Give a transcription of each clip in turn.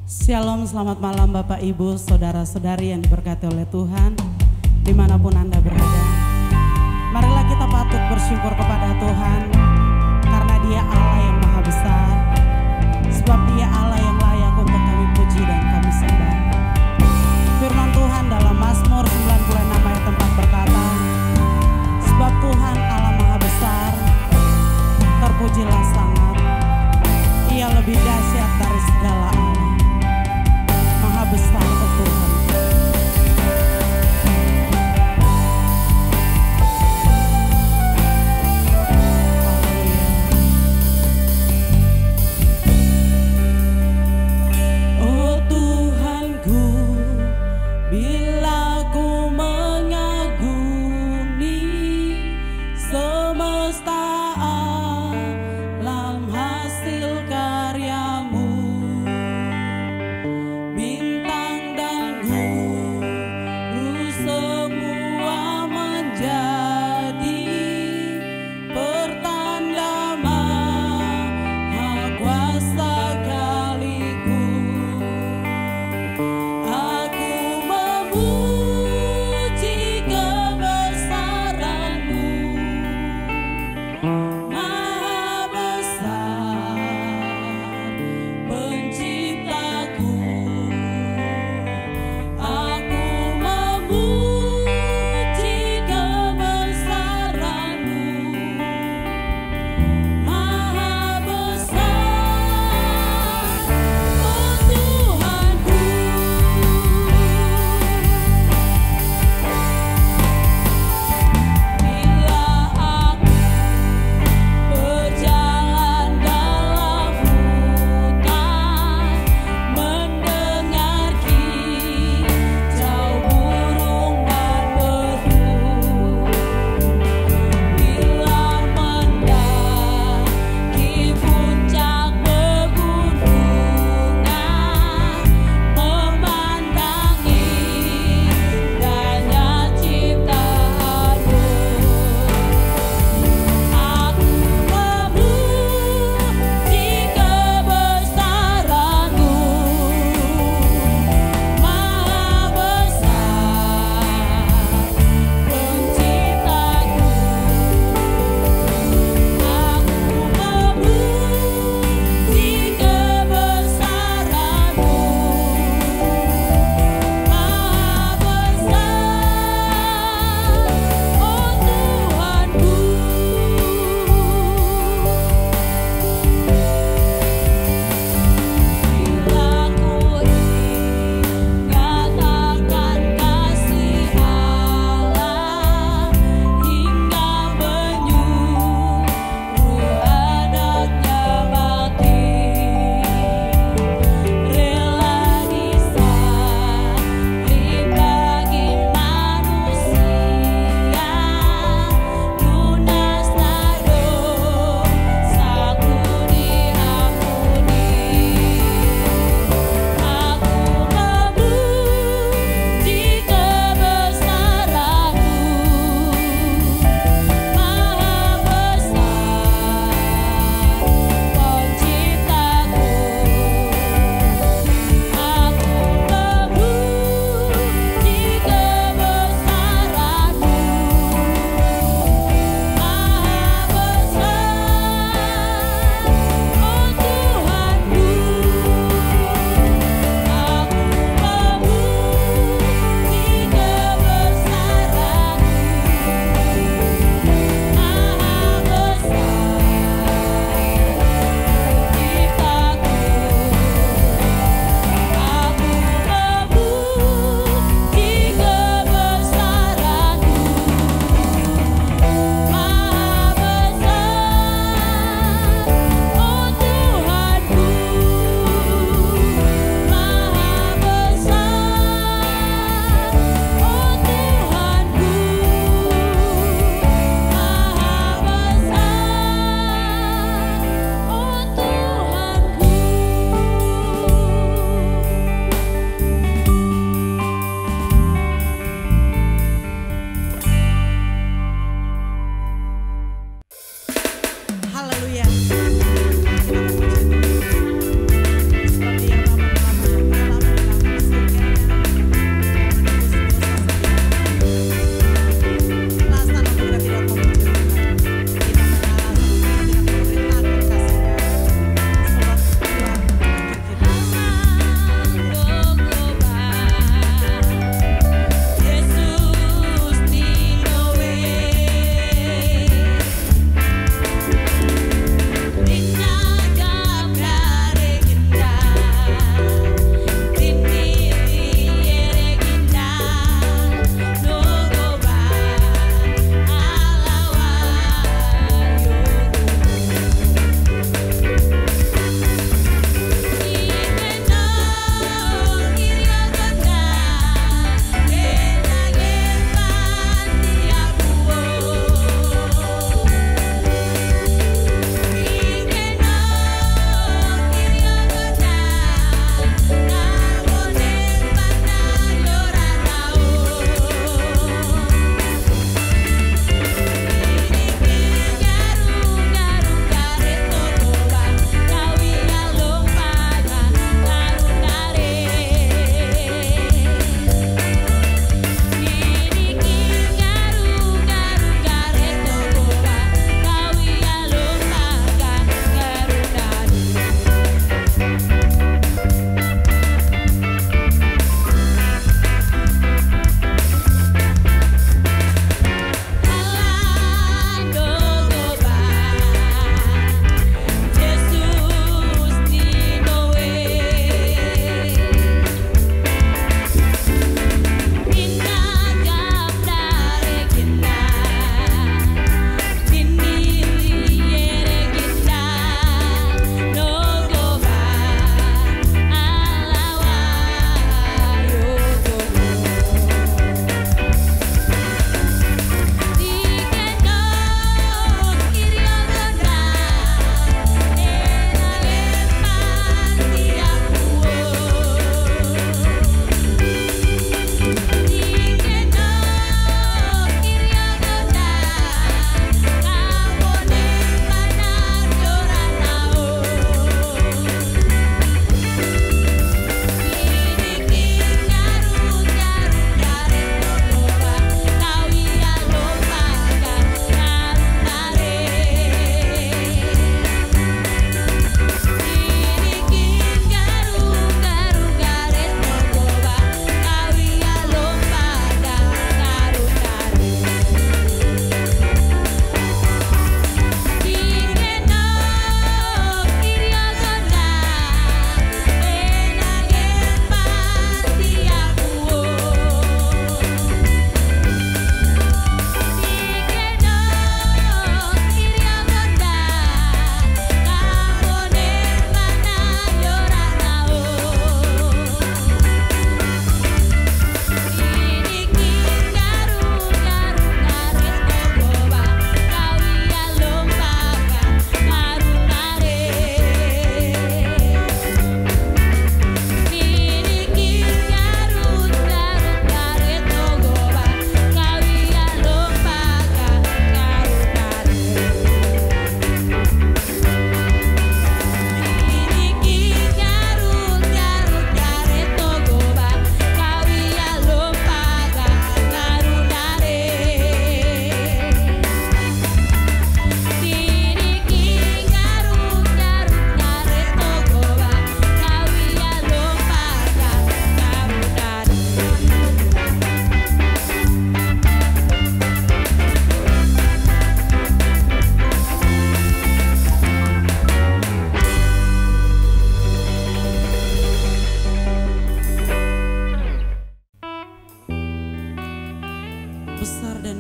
Shalom, selamat malam Bapak Ibu, saudara-saudari yang diberkati oleh Tuhan dimanapun Anda berada. Marilah kita patut bersyukur kepada Tuhan karena Dia Allah yang maha besar, sebab Dia Allah yang layak untuk kami puji dan kami sembah. Firman Tuhan dalam Mazmur 96 ayat 4 berkata, sebab Tuhan Allah maha besar, terpujilah sangat, Ia lebih dahsyat dari segala Allah. Maha besar Tuhan.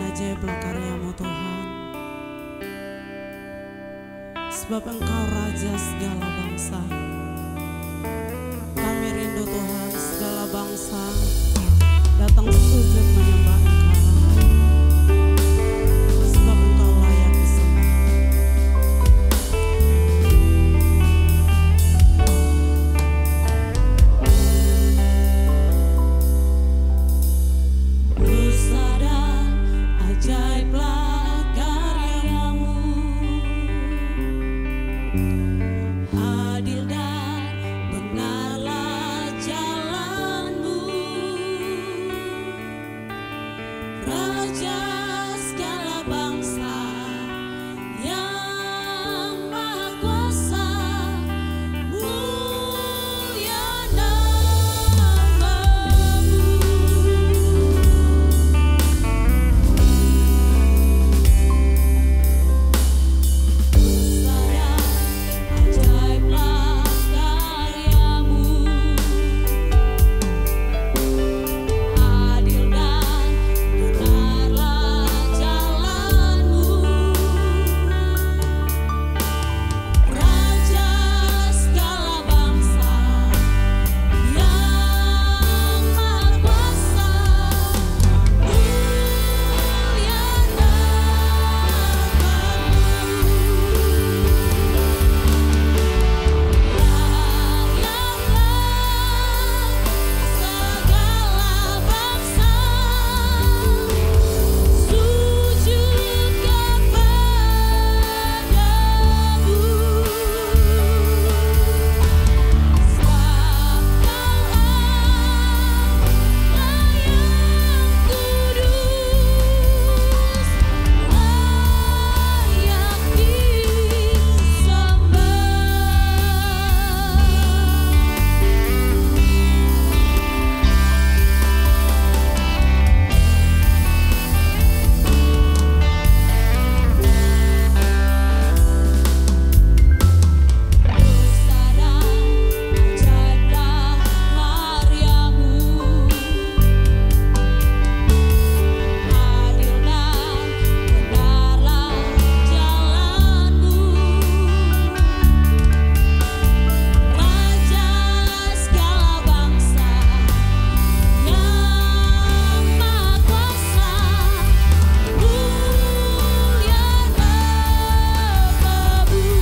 ajaiblah karya-Mu Tuhan. Sebab Engkau Raja segala bangsa. Kami rindu Tuhan, segala bangsa datang sujud menyembah Engkau. Sebab Engkau layak disembah. Ku sadar ajaiblah karya-Mu, adil dan benarlah jalan-Mu, Raja segala bangsa yang Maha Kuasa, mulia nama-Mu. Sadar ajaiblah karya-Mu, adil dan benarlah jalan-Mu, Raja segala bangsa yang Maha Kuasa, mulia segala bangsa sujud kepadamu, sebab Kau Allah yang kudus, layak disembah. Sadar ajaiblah karya-Mu, adil dan benarlah jalan-Mu, Raja segala bangsa yang Maha Kuasa, mulia nama-Mu.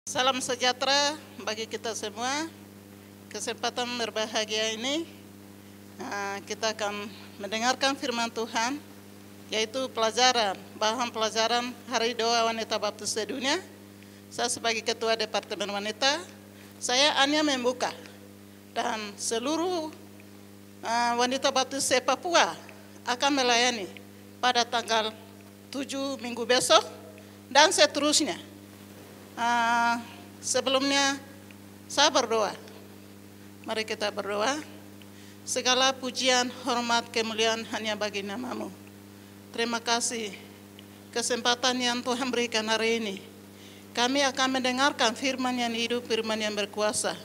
Salam sejahtera bagi kita semua. Kesempatan berbahagia ini Kita akan mendengarkan firman Tuhan, yaitu bahan pelajaran Hari Doa Wanita Baptis Sedunia. Saya sebagai Ketua Departemen Wanita, saya hanya membuka, dan seluruh wanita baptis se-Papua akan melayani pada tanggal 7 minggu besok dan seterusnya. Sebelumnya saya berdoa. Mari kita berdoa. Segala pujian, hormat, kemuliaan hanya bagi nama-Mu. Terima kasih kesempatan yang Tuhan berikan hari ini. Kami akan mendengarkan firman yang hidup, firman yang berkuasa,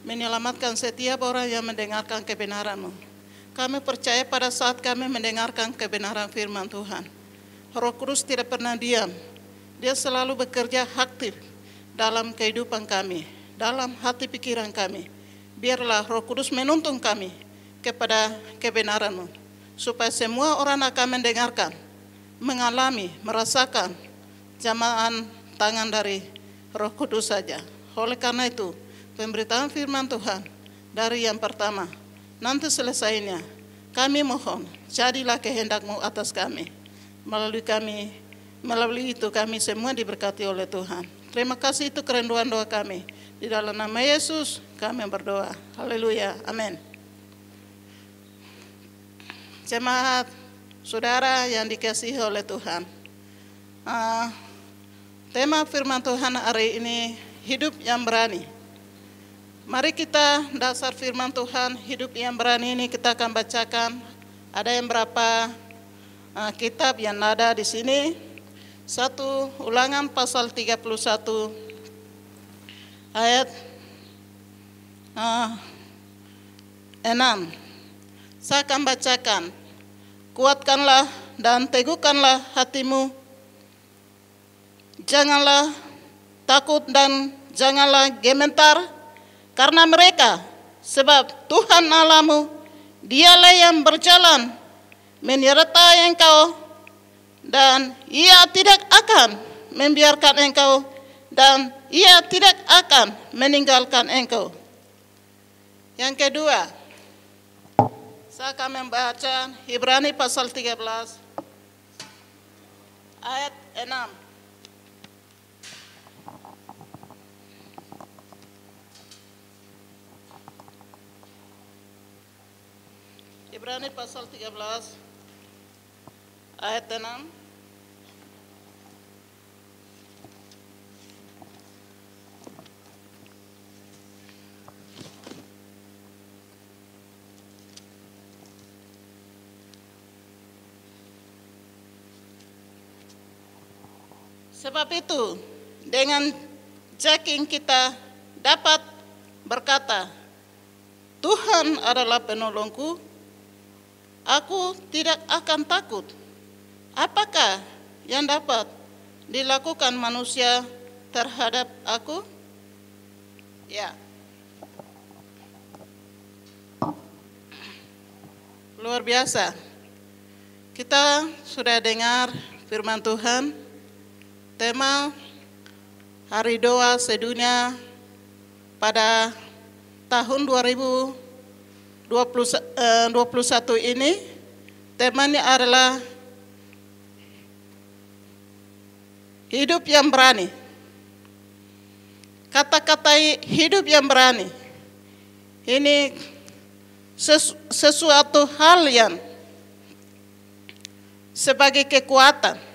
menyelamatkan setiap orang yang mendengarkan kebenaran-Mu. Kami percaya pada saat kami mendengarkan kebenaran firman Tuhan, Roh Kudus tidak pernah diam. Dia selalu bekerja aktif dalam kehidupan kami, dalam hati pikiran kami. Biarlah Roh Kudus menuntun kami kepada kebenaran-Mu, supaya semua orang akan mendengarkan, mengalami, merasakan jamahan tangan dari Roh Kudus saja. Oleh karena itu, pemberitaan firman Tuhan dari yang pertama, nanti selesainya, kami mohon, jadilah kehendak-Mu atas kami. Melalui itu kami semua diberkati oleh Tuhan. Terima kasih, itu kerinduan doa kami. Di dalam nama Yesus kami berdoa. Haleluya. Amin. Jemaat saudara yang dikasihi oleh Tuhan, tema firman Tuhan hari ini, hidup yang berani. Mari kita dasar firman Tuhan, hidup yang berani ini kita akan bacakan. Ada yang berapa kitab yang ada di sini. 1 Ulangan pasal 31 ayat 6. Saya akan bacakan. Kuatkanlah dan teguhkanlah hatimu. Janganlah takut dan janganlah gemetar karena mereka, sebab Tuhan Allahmu, Dialah yang berjalan menyertai engkau, dan Ia tidak akan membiarkan engkau, dan Ia tidak akan meninggalkan engkau. Yang kedua, saya akan membaca Ibrani pasal 13 ayat 6. Ibrani pasal 13 ayat 6. Sebab itu, dengan yakin kita dapat berkata, Tuhan adalah penolongku, aku tidak akan takut. Apakah yang dapat dilakukan manusia terhadap aku? Ya. Luar biasa. Kita sudah dengar firman Tuhan. Tema Hari Doa Sedunia pada tahun 2021 ini, temanya adalah hidup yang berani. Kata-kata hidup yang berani ini sesuatu hal yang sebagai kekuatan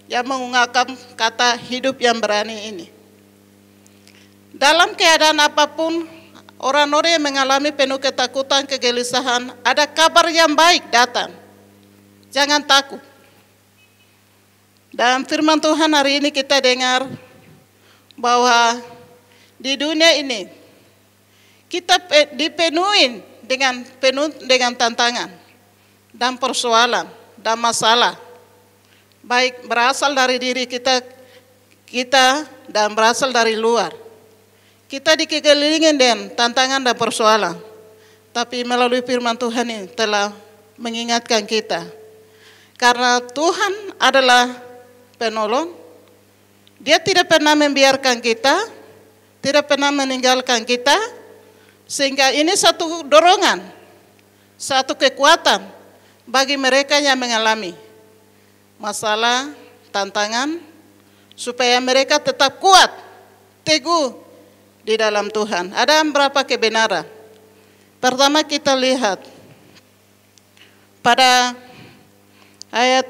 yang mengungkapkan kata hidup yang berani ini. Dalam keadaan apapun, orang-orang yang mengalami penuh ketakutan, kegelisahan, ada kabar yang baik datang. Jangan takut. Dan firman Tuhan hari ini kita dengar bahwa di dunia ini kita dipenuhi dengan tantangan dan persoalan dan masalah. Baik berasal dari diri kita dan berasal dari luar. Kita dikelilingi dengan tantangan dan persoalan. Tapi melalui firman Tuhan ini telah mengingatkan kita. Karena Tuhan adalah penolong. Dia tidak pernah membiarkan kita, tidak pernah meninggalkan kita. Sehingga ini satu dorongan satu kekuatan bagi mereka yang mengalami masalah, tantangan, supaya mereka tetap kuat, teguh di dalam Tuhan. Ada beberapa kebenaran. Pertama kita lihat pada ayat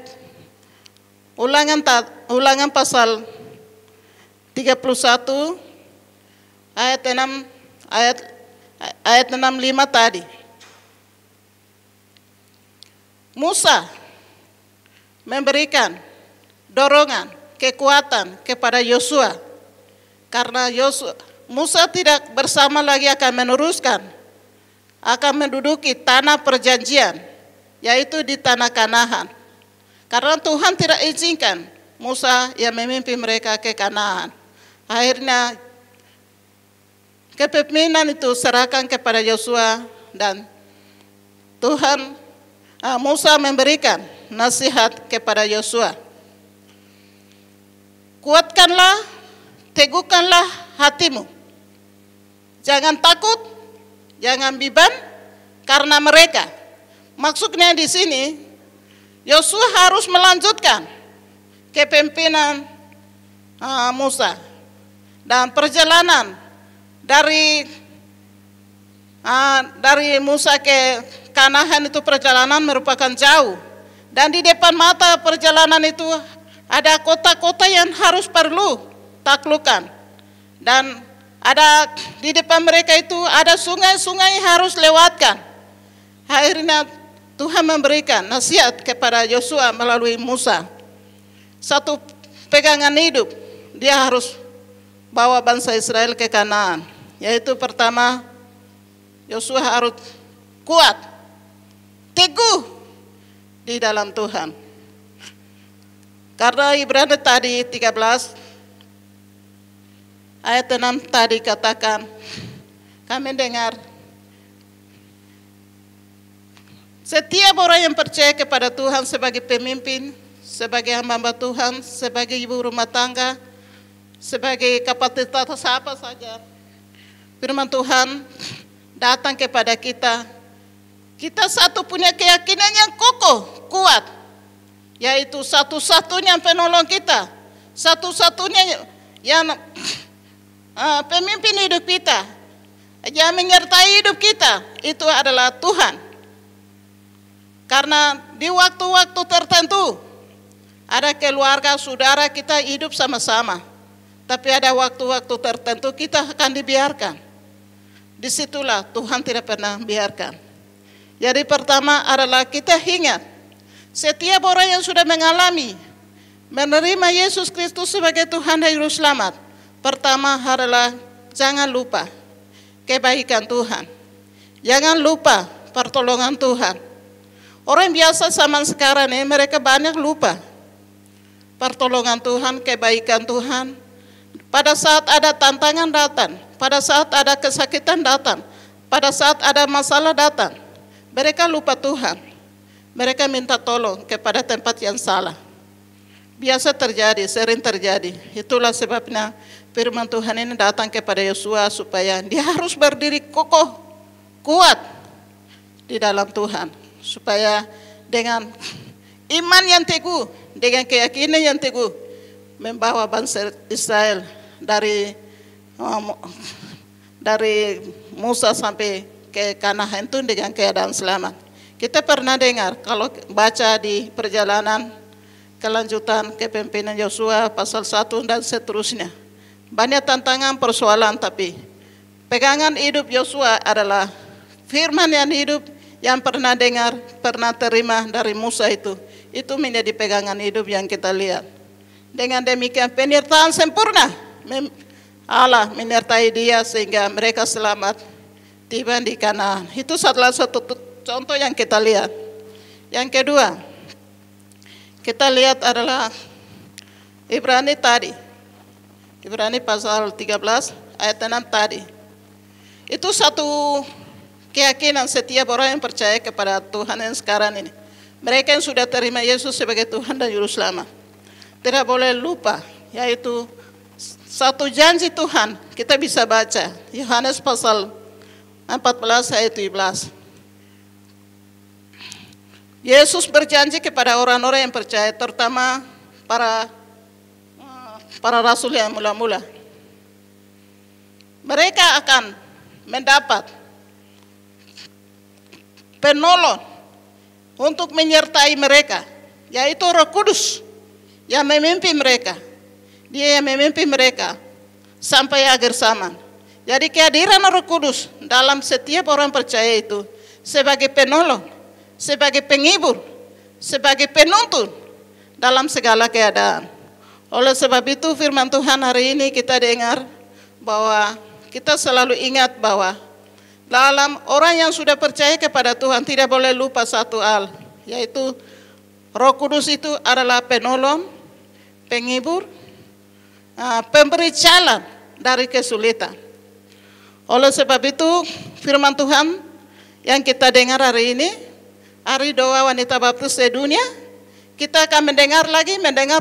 Ulangan pasal 31 ayat 65 tadi. Musa memberikan dorongan, kekuatan kepada Yosua, karena Musa tidak bersama lagi akan meneruskan, akan menduduki tanah perjanjian, yaitu di tanah Kanaan. Karena Tuhan tidak izinkan Musa yang memimpin mereka ke Kanaan. Akhirnya kepemimpinan itu serahkan kepada Yosua, dan Musa memberikan nasihat kepada Yosua. Kuatkanlah, teguhkanlah hatimu. Jangan takut, jangan bimbang karena mereka. Maksudnya di sini Yosua harus melanjutkan kepemimpinan Musa, dan perjalanan dari Musa ke Kanaan itu perjalanan merupakan jauh, dan di depan mata perjalanan itu ada kota-kota yang harus perlu taklukkan, dan ada di depan mereka itu ada sungai-sungai harus lewatkan. Akhirnya Tuhan memberikan nasihat kepada Yosua melalui Musa. Satu pegangan hidup, dia harus bawa bangsa Israel ke Kanaan. Yaitu pertama, Yosua harus kuat, teguh di dalam Tuhan. Karena Ibrani tadi 13, ayat 6 tadi katakan, kami dengar, setiap orang yang percaya kepada Tuhan sebagai pemimpin, sebagai hamba Tuhan, sebagai ibu rumah tangga, sebagai kapasitas apa saja, firman Tuhan datang kepada kita. Kita satu punya keyakinan yang kokoh, kuat, yaitu satu-satunya penolong kita, satu-satunya yang pemimpin hidup kita, yang menyertai hidup kita, itu adalah Tuhan. Karena di waktu-waktu tertentu ada keluarga, saudara kita hidup sama-sama, tapi ada waktu-waktu tertentu kita akan dibiarkan. Disitulah Tuhan tidak pernah biarkan. Jadi pertama adalah kita ingat, setiap orang yang sudah mengalami menerima Yesus Kristus sebagai Tuhan dan Juru Selamat, pertama adalah jangan lupa kebaikan Tuhan, jangan lupa pertolongan Tuhan. Orang biasa zaman sekarang ini mereka banyak lupa pertolongan Tuhan, kebaikan Tuhan. Pada saat ada tantangan datang, pada saat ada kesakitan datang, pada saat ada masalah datang, mereka lupa Tuhan. Mereka minta tolong kepada tempat yang salah. Biasa terjadi, sering terjadi. Itulah sebabnya firman Tuhan ini datang kepada Yosua supaya dia harus berdiri kokoh, kuat di dalam Tuhan. Supaya dengan iman yang teguh, dengan keyakinan yang teguh, membawa bangsa Israel dari Musa sampai ke Kanaan itu dengan keadaan selamat. Kita pernah dengar kalau baca di perjalanan kelanjutan kepemimpinan Yosua pasal 1 dan seterusnya, banyak tantangan, persoalan, tapi pegangan hidup Yosua adalah firman yang hidup yang pernah dengar, pernah terima dari Musa itu menjadi pegangan hidup yang kita lihat. Dengan demikian penyertaan sempurna Allah menyertai dia sehingga mereka selamat tiba di Kanaan. Itu salah satu contoh yang kita lihat. Yang kedua, kita lihat adalah Ibrani tadi. Ibrani pasal 13 ayat 6 tadi. Itu satu keyakinan setiap orang yang percaya kepada Tuhan yang sekarang ini. Mereka yang sudah terima Yesus sebagai Tuhan dan Juru Selamat tidak boleh lupa, yaitu satu janji Tuhan. Kita bisa baca Yohanes pasal 14 ayat 17. Yesus berjanji kepada orang-orang yang percaya, terutama para rasul yang mula-mula. Mereka akan mendapat penolong untuk menyertai mereka, yaitu Roh Kudus yang memimpin mereka. Dia yang memimpin mereka sampai akhir zaman. Jadi kehadiran Roh Kudus dalam setiap orang percaya itu sebagai penolong, sebagai penghibur, sebagai penuntun dalam segala keadaan. Oleh sebab itu firman Tuhan hari ini kita dengar bahwa kita selalu ingat bahwa dalam orang yang sudah percaya kepada Tuhan tidak boleh lupa satu hal, yaitu Roh Kudus itu adalah penolong, penghibur, pemberi jalan dari kesulitan. Oleh sebab itu firman Tuhan yang kita dengar hari ini, hari doa wanita baptis sedunia, kita akan mendengar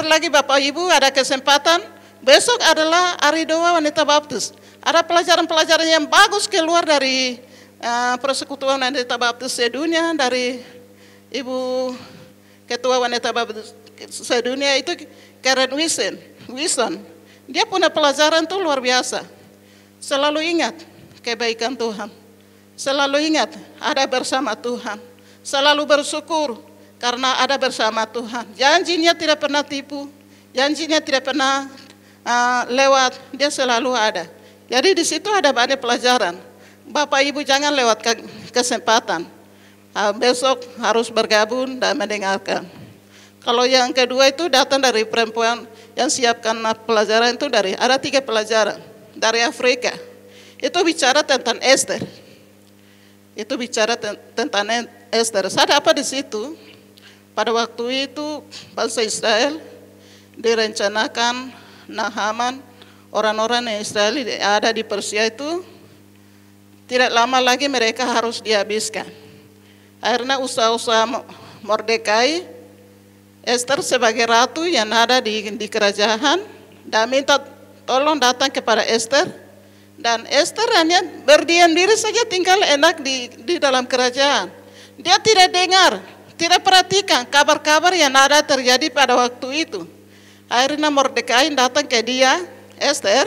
lagi Bapak Ibu ada kesempatan. Besok adalah hari doa wanita baptis. Ada pelajaran-pelajaran yang bagus keluar dari persekutuan wanita baptis sedunia, dari Ibu Ketua Wanita Baptis sedunia itu Karen Wilson. Dia punya pelajaran itu luar biasa. Selalu ingat kebaikan Tuhan. Selalu ingat ada bersama Tuhan. Selalu bersyukur karena ada bersama Tuhan. Janjinya tidak pernah tipu. Janjinya tidak pernah lewat. Dia selalu ada. Jadi di situ ada banyak pelajaran. Bapak Ibu jangan lewat kesempatan. Besok harus bergabung dan mendengarkan. Kalau yang kedua itu datang dari perempuan yang siapkan pelajaran itu ada 3 pelajaran dari Afrika. Itu bicara tentang Esther. Saya apa di situ? Pada waktu itu bangsa Israel direncanakan Naaman, orang-orang Israel ada di Persia itu tidak lama lagi mereka harus dihabiskan. Akhirnya usaha-usaha Mordekai, Esther sebagai ratu yang ada di kerajaan, dan minta tolong datang kepada Esther. Dan Esther hanya berdiam diri saja, tinggal enak di dalam kerajaan. Dia tidak dengar, tidak perhatikan kabar-kabar yang ada terjadi pada waktu itu. Akhirnya Mordekai datang ke dia, Esther,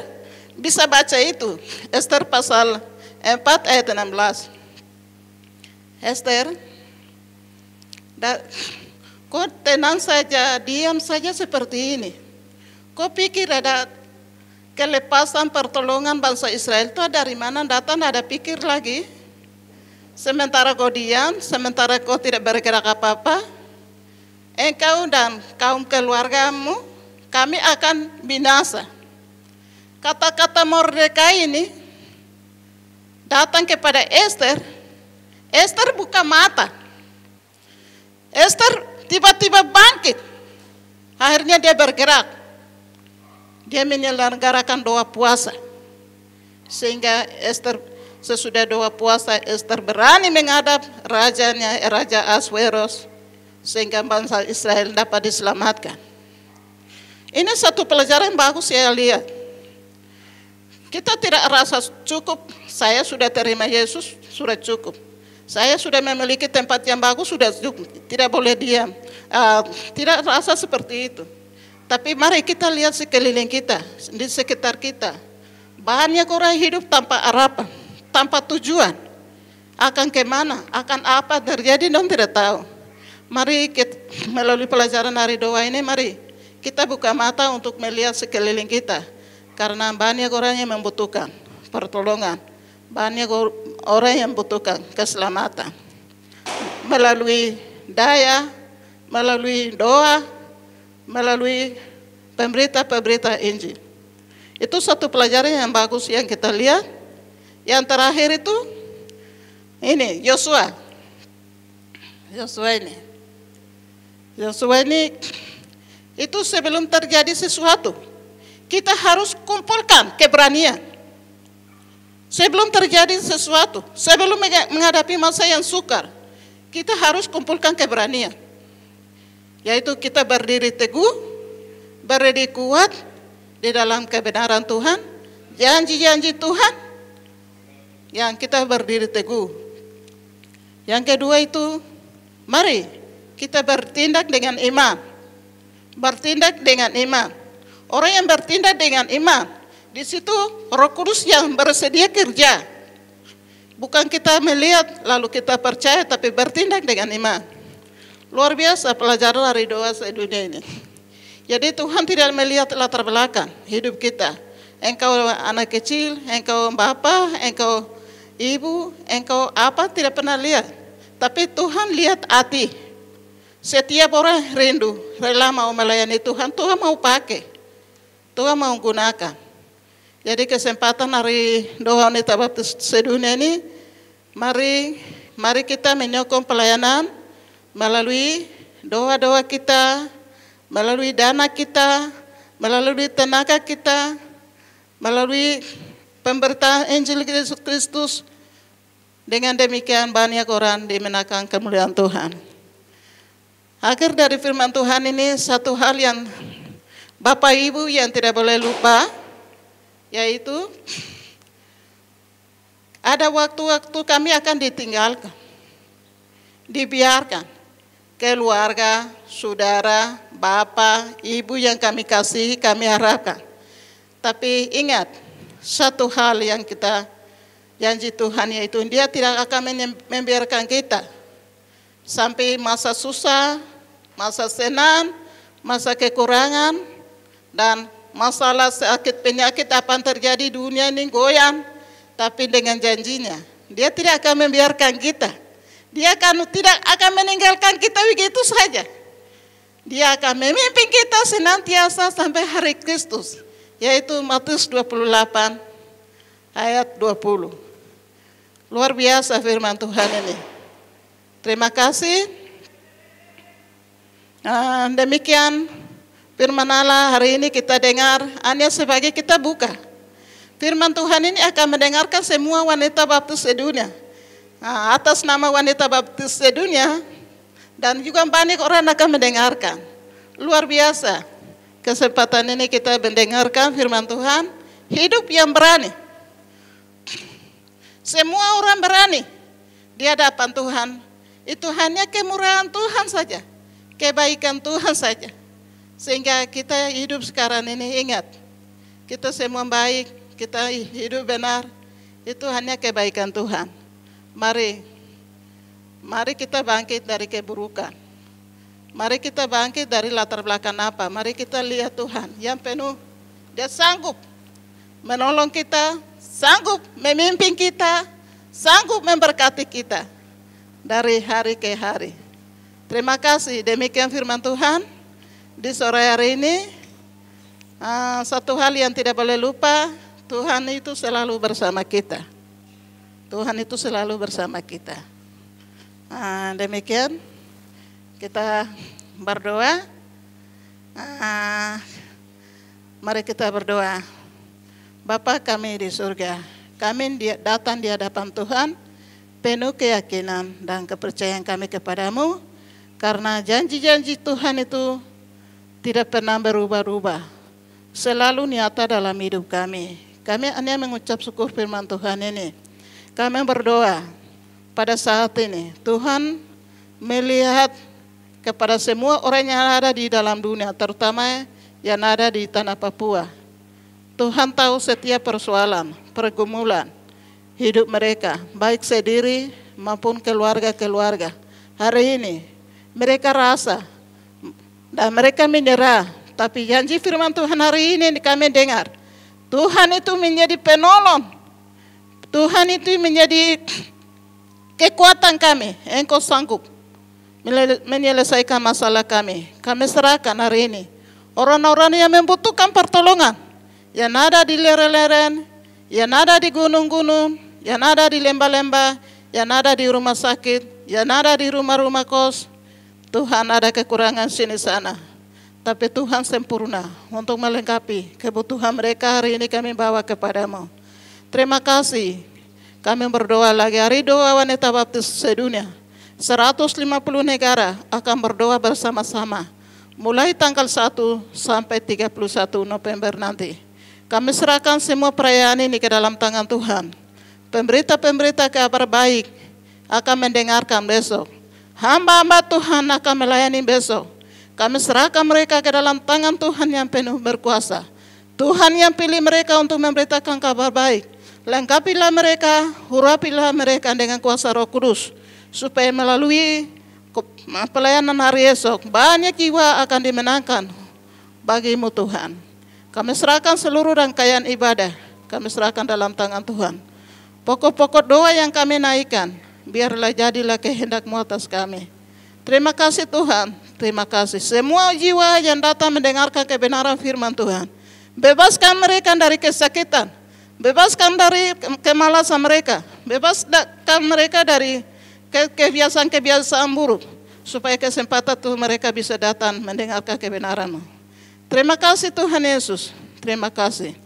bisa baca itu, Esther pasal 4 ayat 16. Esther, kau tenang saja, diam saja seperti ini. Kau pikir ada kelepasan pertolongan bangsa Israel itu dari mana datang, ada pikir lagi. Sementara kau diam, sementara kau tidak bergerak apa-apa, engkau dan kaum keluargamu, kami akan binasa. Kata-kata Mordekai ini datang kepada Esther. Esther buka mata. Esther tiba-tiba bangkit. Akhirnya dia bergerak. Dia menyelenggarakan doa puasa. Sehingga Esther, sesudah doa puasa, Esther berani menghadap rajanya, Raja Ahasveros, sehingga bangsa Israel dapat diselamatkan. Ini satu pelajaran bagus saya lihat. Kita tidak rasa cukup, saya sudah terima Yesus, sudah cukup. Saya sudah memiliki tempat yang bagus, sudah cukup. Tidak boleh diam. Tidak rasa seperti itu. Tapi mari kita lihat sekeliling kita, di sekitar kita. Banyak orang hidup tanpa harapan, tanpa tujuan. Akan kemana, akan apa terjadi, dong tidak tahu. Mari kita, melalui pelajaran hari doa ini, mari kita buka mata untuk melihat sekeliling kita. Karena banyak orang yang membutuhkan pertolongan. Banyak orang yang membutuhkan keselamatan. Melalui daya, melalui doa, melalui pemberita-pemberita Injil. Itu satu pelajaran yang bagus yang kita lihat. Yang terakhir itu, ini Yosua. Yosua ini, itu sebelum terjadi sesuatu, kita harus kumpulkan keberanian. Sebelum terjadi sesuatu, sebelum menghadapi masa yang sukar, kita harus kumpulkan keberanian. Yaitu kita berdiri teguh, berdiri kuat di dalam kebenaran Tuhan, janji-janji Tuhan, yang kita berdiri teguh. Yang kedua itu, mari kita bertindak dengan iman. Bertindak dengan iman. Orang yang bertindak dengan iman, di situ Roh Kudus yang bersedia kerja. Bukan kita melihat lalu kita percaya, tapi bertindak dengan iman. Luar biasa pelajaran dari doa sedunia ini. Jadi Tuhan tidak melihat latar belakang hidup kita. Engkau anak kecil, engkau bapak, engkau ibu, engkau apa, tidak pernah lihat. Tapi Tuhan lihat hati. Setiap orang rindu, rela mau melayani Tuhan, Tuhan mau pakai. Tuhan mau gunakan. Jadi kesempatan hari doa wanita baptis sedunia ini, mari kita menyokong pelayanan melalui doa-doa kita, melalui dana kita, melalui tenaga kita, melalui pemberitaan Injil Yesus Kristus. Dengan demikian banyak orang dimenangkan kemuliaan Tuhan. Akhir dari firman Tuhan ini, satu hal yang Bapak Ibu yang tidak boleh lupa, yaitu ada waktu-waktu kami akan ditinggalkan, dibiarkan. Keluarga, saudara, bapak, ibu yang kami kasihi, kami harapkan. Tapi ingat, satu hal yang kita janji Tuhan, yaitu Dia tidak akan membiarkan kita sampai masa susah, masa senang, masa kekurangan, dan masalah sakit penyakit apa yang terjadi di dunia ini goyang. Tapi dengan janjinya, Dia tidak akan membiarkan kita. Dia tidak akan meninggalkan kita begitu saja. Dia akan memimpin kita senantiasa sampai hari Kristus, yaitu Matius 28 ayat 20. Luar biasa firman Tuhan ini. Terima kasih. Demikian firman Allah hari ini kita dengar, hanya sebagai kita buka. Firman Tuhan ini akan mendengarkan semua wanita baptis sedunia. Atas nama wanita baptis sedunia, dan juga banyak orang akan mendengarkan. Luar biasa. Kesempatan ini kita mendengarkan firman Tuhan, hidup yang berani. Semua orang berani di hadapan Tuhan. Itu hanya kemurahan Tuhan saja, kebaikan Tuhan saja. Sehingga kita hidup sekarang ini ingat, kita semua baik, kita hidup benar, itu hanya kebaikan Tuhan. Mari kita bangkit dari keburukan. Mari kita bangkit dari latar belakang apa. Mari kita lihat Tuhan yang penuh. Dia sanggup menolong kita, sanggup memimpin kita, sanggup memberkati kita dari hari ke hari. Terima kasih. Demikian firman Tuhan di sore hari ini. Satu hal yang tidak boleh lupa, Tuhan itu selalu bersama kita. Tuhan itu selalu bersama kita. Demikian kita berdoa. Mari kita berdoa. Bapa kami di surga, kami datang di hadapan Tuhan penuh keyakinan dan kepercayaan kami kepadamu, karena janji-janji Tuhan itu tidak pernah berubah-ubah, selalu nyata dalam hidup kami. Kami hanya mengucap syukur firman Tuhan ini. Kami berdoa pada saat ini, Tuhan melihat kepada semua orang yang ada di dalam dunia, terutama yang ada di tanah Papua. Tuhan tahu setiap persoalan, pergumulan hidup mereka, baik sendiri maupun keluarga-keluarga. Hari ini mereka rasa dan mereka menyerah, tapi janji firman Tuhan hari ini kami dengar, Tuhan itu menjadi penolong. Tuhan itu menjadi kekuatan kami. Engkau sanggup menyelesaikan masalah kami. Kami serahkan hari ini orang-orang yang membutuhkan pertolongan, yang ada di lereng-lereng, yang ada di gunung-gunung, yang ada di lembah-lembah, yang ada di rumah sakit, yang ada di rumah-rumah kos. Tuhan ada kekurangan sini sana, tapi Tuhan sempurna untuk melengkapi kebutuhan mereka. Hari ini kami bawa kepadamu. Terima kasih. Kami berdoa lagi hari doa wanita baptis sedunia. 150 negara akan berdoa bersama-sama. Mulai tanggal 1 sampai 31 November nanti. Kami serahkan semua perayaan ini ke dalam tangan Tuhan. Pemberita-pemberita kabar baik akan mendengarkan besok. Hamba-hamba Tuhan akan melayani besok. Kami serahkan mereka ke dalam tangan Tuhan yang penuh berkuasa. Tuhan yang pilih mereka untuk memberitakan kabar baik. Lengkapilah mereka, urapilah mereka dengan kuasa Roh Kudus, supaya melalui pelayanan hari esok banyak jiwa akan dimenangkan bagimu Tuhan. Kami serahkan seluruh rangkaian ibadah, kami serahkan dalam tangan Tuhan. Pokok-pokok doa yang kami naikkan, biarlah jadilah kehendak-Mu atas kami. Terima kasih Tuhan, terima kasih. Semua jiwa yang datang mendengarkan kebenaran firman Tuhan, bebaskan mereka dari kesakitan, bebaskan dari kemalasan mereka, bebaskan mereka dari kebiasaan-kebiasaan buruk, supaya kesempatan Tuhan mereka bisa datang mendengarkan kebenaran-Mu. Terima kasih Tuhan Yesus, terima kasih.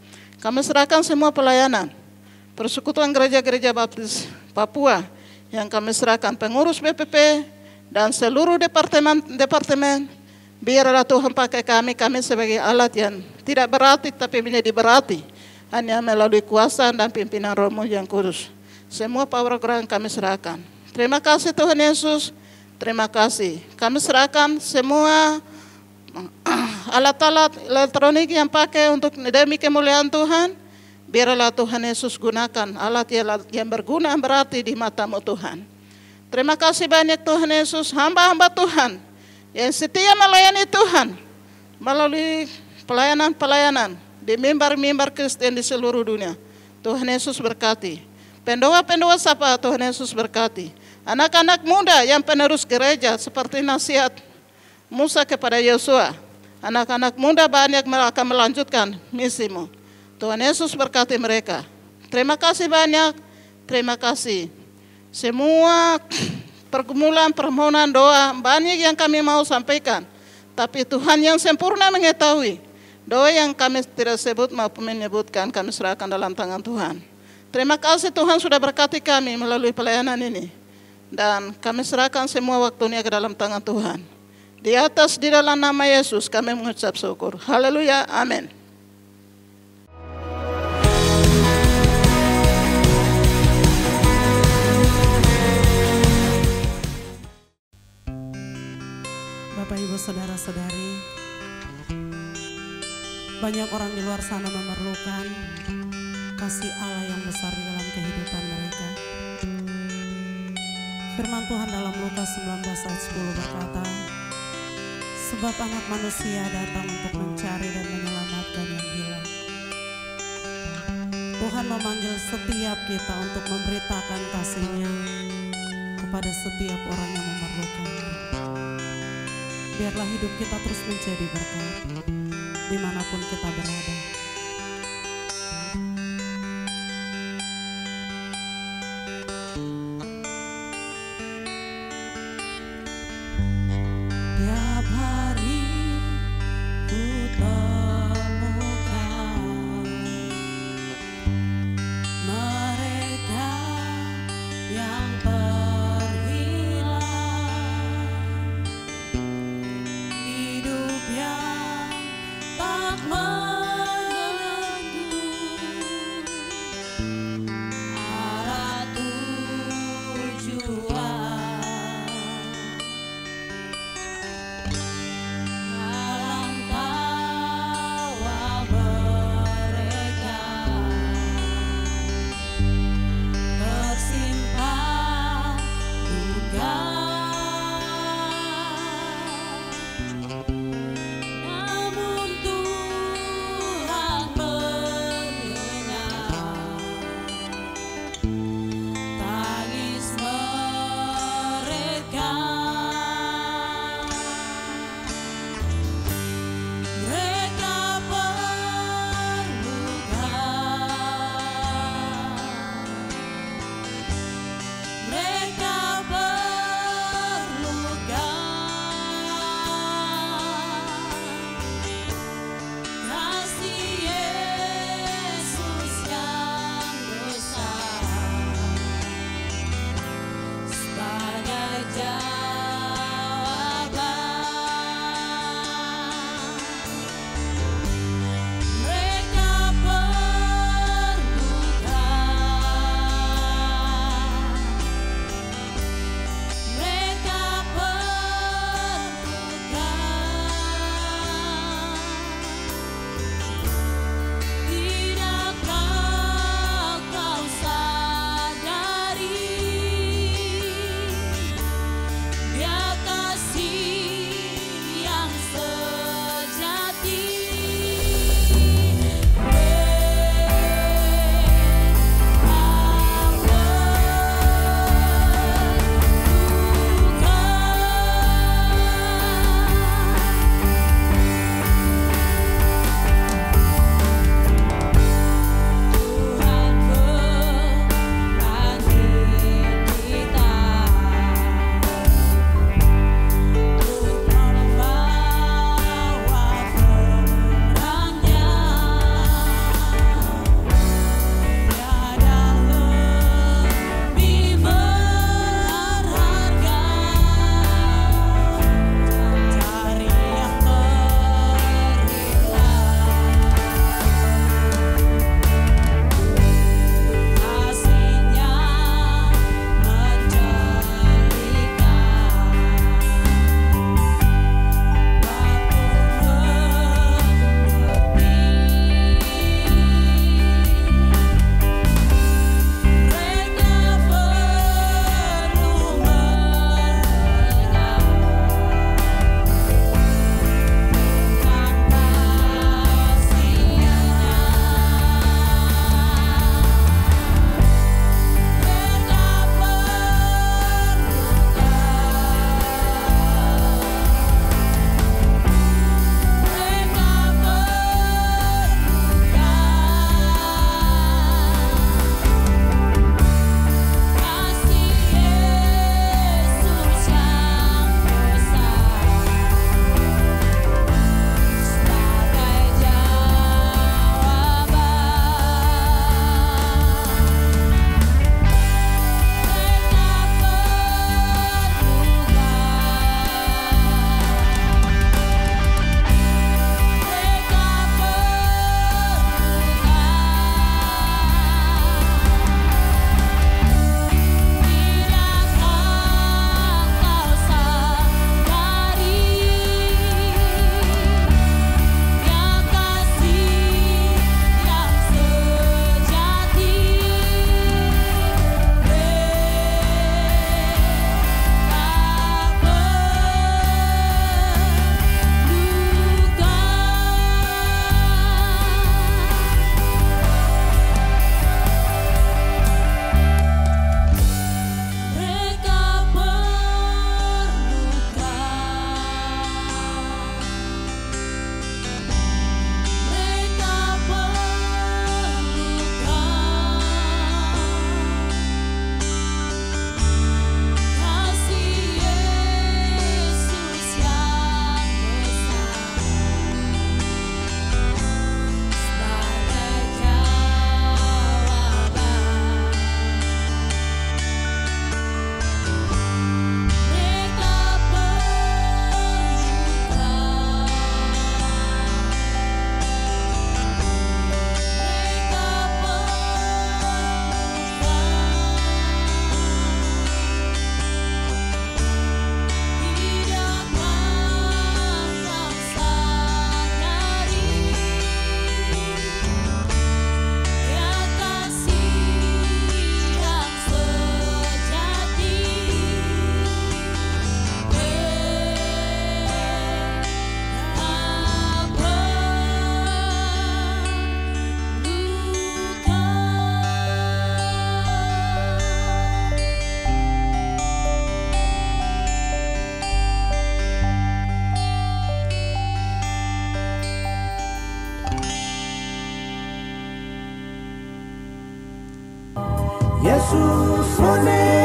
Kami serahkan semua pelayanan, Persekutuan Gereja-Gereja Baptis Papua yang kami serahkan, pengurus BPP dan seluruh departemen. Biarlah Tuhan pakai kami sebagai alat yang tidak berarti tapi menjadi berarti, hanya melalui kuasa dan pimpinan Roh-Mu yang kudus. Semua program kami serahkan. Terima kasih Tuhan Yesus, terima kasih. Kami serahkan semua alat-alat elektronik yang pakai untuk demi kemuliaan Tuhan. Biarlah Tuhan Yesus gunakan alat yang berguna berarti di mata-Mu Tuhan. Terima kasih banyak Tuhan Yesus, hamba-hamba Tuhan yang setia melayani Tuhan melalui pelayanan-pelayanan di mimbar-mimbar Kristen di seluruh dunia. Tuhan Yesus berkati. Pendoa-pendoa sapa Tuhan Yesus berkati. Anak-anak muda yang penerus gereja seperti nasihat Musa kepada Yosua. Anak-anak muda banyak akan melanjutkan misimu. Tuhan Yesus berkati mereka. Terima kasih banyak, terima kasih. Semua permohonan doa banyak yang kami mau sampaikan, tapi Tuhan yang sempurna mengetahui. Doa yang kami tidak sebut maupun menyebutkan, kami serahkan dalam tangan Tuhan. Terima kasih Tuhan sudah berkati kami melalui pelayanan ini. Dan kami serahkan semua waktunya ke dalam tangan Tuhan. Di dalam nama Yesus kami mengucap syukur. Haleluya, amin. Bapak, Ibu, Saudara-saudari, banyak orang di luar sana memerlukan kasih Allah yang besar di dalam kehidupan mereka. Firman Tuhan dalam Lukas 19 ayat 10 berkata, sebab anak manusia datang untuk mencari dan menyelamatkan yang hilang. Tuhan memanggil setiap kita untuk memberitakan kasih-Nya kepada setiap orang yang memerlukan. Biarlah hidup kita terus menjadi berkat dimanapun kita berada. Tiap hari ku temukan mereka yang hidup yang tak Yesus, one